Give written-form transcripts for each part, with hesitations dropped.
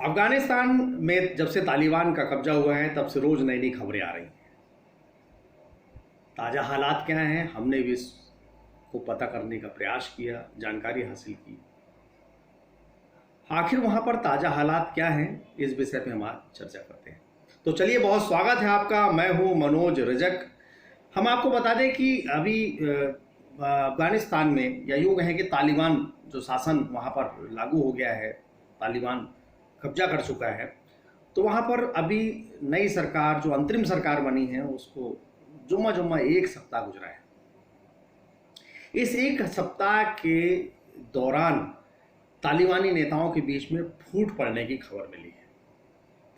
अफगानिस्तान में जब से तालिबान का कब्जा हुआ है तब से रोज नई नई खबरें आ रही हैं। ताज़ा हालात क्या हैं, हमने भी इसको पता करने का प्रयास किया, जानकारी हासिल की। आखिर वहां पर ताज़ा हालात क्या हैं, इस विषय पे हम आज चर्चा करते हैं। तो चलिए, बहुत स्वागत है आपका। मैं हूं मनोज रजक। हम आपको बता दें कि अभी अफगानिस्तान में, या यूँ कहें कि तालिबान जो शासन वहाँ पर लागू हो गया है, तालिबान कब्जा कर चुका है, तो वहाँ पर अभी नई सरकार, जो अंतरिम सरकार बनी है, उसको जुम्मा एक सप्ताह गुजरा है। इस एक सप्ताह के दौरान तालिबानी नेताओं के बीच में फूट पड़ने की खबर मिली है।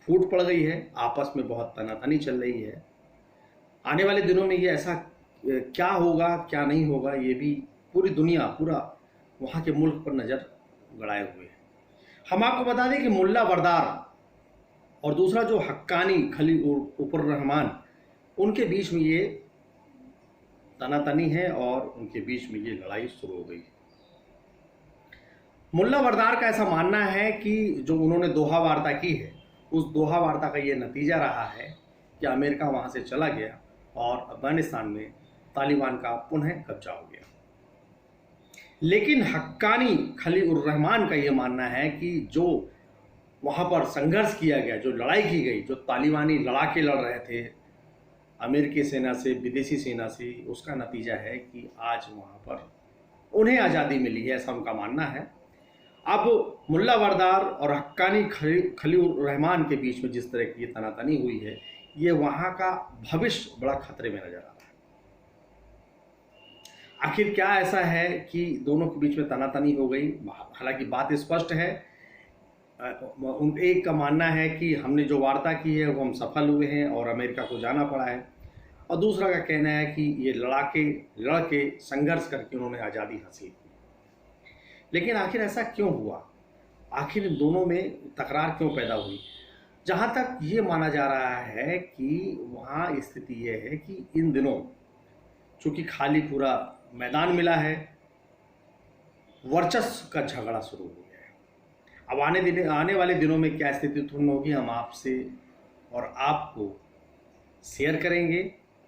फूट पड़ गई है, आपस में बहुत तनातनी चल रही है। आने वाले दिनों में ये ऐसा क्या होगा क्या नहीं होगा, ये भी पूरी दुनिया, पूरा वहाँ के मुल्क पर नज़र गड़ाए हुए है। हम आपको बता दें कि मुल्ला बरदार और दूसरा जो हक्कानी खलील रहमान, उनके बीच में ये तनातनी है और उनके बीच में ये लड़ाई शुरू हो गई। मुल्ला बरदार का ऐसा मानना है कि जो उन्होंने दोहा वार्ता की है, उस दोहा वार्ता का ये नतीजा रहा है कि अमेरिका वहाँ से चला गया और अफगानिस्तान में तालिबान का पुनः कब्जा हो गया। लेकिन हक्कानी खलील रहमान का ये मानना है कि जो वहाँ पर संघर्ष किया गया, जो लड़ाई की गई, जो तालिबानी लड़ाके लड़ रहे थे अमेरिकी सेना से, विदेशी सेना से, उसका नतीजा है कि आज वहाँ पर उन्हें आज़ादी मिली है, ऐसा उनका मानना है। अब मुल्ला बरदार और हक्कानी खलील रहमान के बीच में जिस तरह की ये तनातनी हुई है, ये वहाँ का भविष्य बड़ा खतरे में नजर आ रहा है। आखिर क्या ऐसा है कि दोनों के बीच में तनातनी हो गई? हालांकि बात स्पष्ट है। एक का मानना है कि हमने जो वार्ता की है वो हम सफल हुए हैं और अमेरिका को जाना पड़ा है, और दूसरा का कहना है कि ये लड़ के संघर्ष करके उन्होंने आज़ादी हासिल की। लेकिन आखिर ऐसा क्यों हुआ? आखिर इन दोनों में तकरार क्यों पैदा हुई? जहाँ तक ये माना जा रहा है कि वहाँ स्थिति ये है कि इन दिनों चूँकि खाली पूरा मैदान मिला है, वर्चस्व का झगड़ा शुरू हो गया है। अब आने वाले दिनों में क्या स्थिति उत्पन्न होगी, हम आपसे और आपको शेयर करेंगे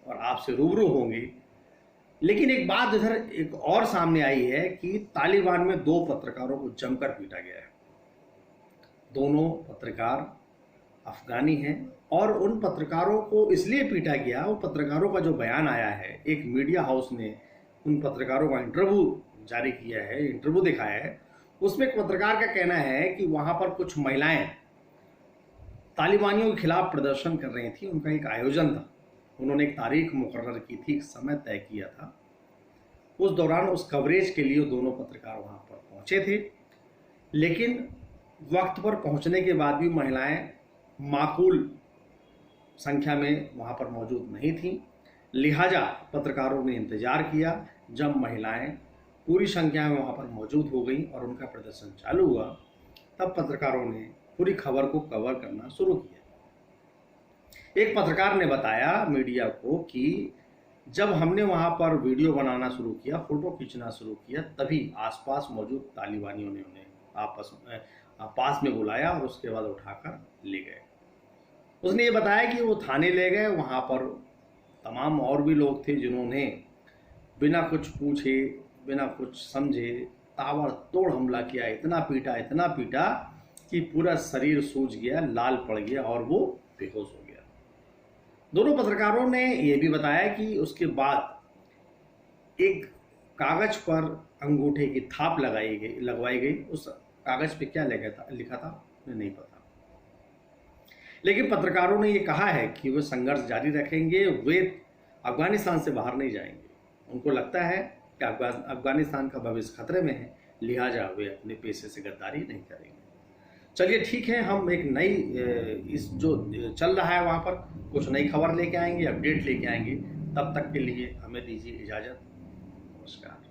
और आपसे रूबरू होंगे। लेकिन एक बात इधर एक और सामने आई है कि तालिबान में दो पत्रकारों को जमकर पीटा गया है। दोनों पत्रकार अफगानी हैं और उन पत्रकारों को इसलिए पीटा गया, वो पत्रकारों का जो बयान आया है, एक मीडिया हाउस ने उन पत्रकारों का इंटरव्यू जारी किया है, इंटरव्यू दिखाया है। उसमें एक पत्रकार का कहना है कि वहाँ पर कुछ महिलाएं तालिबानियों के खिलाफ प्रदर्शन कर रही थी, उनका एक आयोजन था, उन्होंने एक तारीख मुकर्रर की थी, एक समय तय किया था। उस दौरान उस कवरेज के लिए दोनों पत्रकार वहाँ पर पहुँचे थे, लेकिन वक्त पर पहुँचने के बाद भी महिलाएं माकूल संख्या में वहाँ पर मौजूद नहीं थीं। लिहाजा पत्रकारों ने इंतज़ार किया। जब महिलाएं पूरी संख्या में वहाँ पर मौजूद हो गई और उनका प्रदर्शन चालू हुआ, तब पत्रकारों ने पूरी खबर को कवर करना शुरू किया। एक पत्रकार ने बताया मीडिया को कि जब हमने वहाँ पर वीडियो बनाना शुरू किया, फ़ोटो खींचना शुरू किया, तभी आसपास मौजूद तालिबानियों ने उन्हें पास में बुलाया और उसके बाद उठाकर ले गए। उसने ये बताया कि वो थाने ले गए। वहाँ पर तमाम और भी लोग थे जिन्होंने बिना कुछ पूछे, बिना कुछ समझे ताबड़तोड़ हमला किया। इतना पीटा कि पूरा शरीर सूज गया, लाल पड़ गया और वो बेहोश हो गया। दोनों पत्रकारों ने ये भी बताया कि उसके बाद एक कागज पर अंगूठे की थाप लगवाई गई। उस कागज पे क्या लिखा था उन्हें नहीं पता। लेकिन पत्रकारों ने ये कहा है कि वे संघर्ष जारी रखेंगे, वे अफगानिस्तान से बाहर नहीं जाएंगे। उनको लगता है कि अफगानिस्तान का भविष्य खतरे में है, लिहाजा वे अपने पेशे से गद्दारी नहीं करेंगे। चलिए ठीक है, हम एक नई इस जो चल रहा है वहाँ पर कुछ नई खबर लेके आएंगे, अपडेट लेके आएंगे। तब तक के लिए हमें दीजिए इजाज़त। नमस्कार।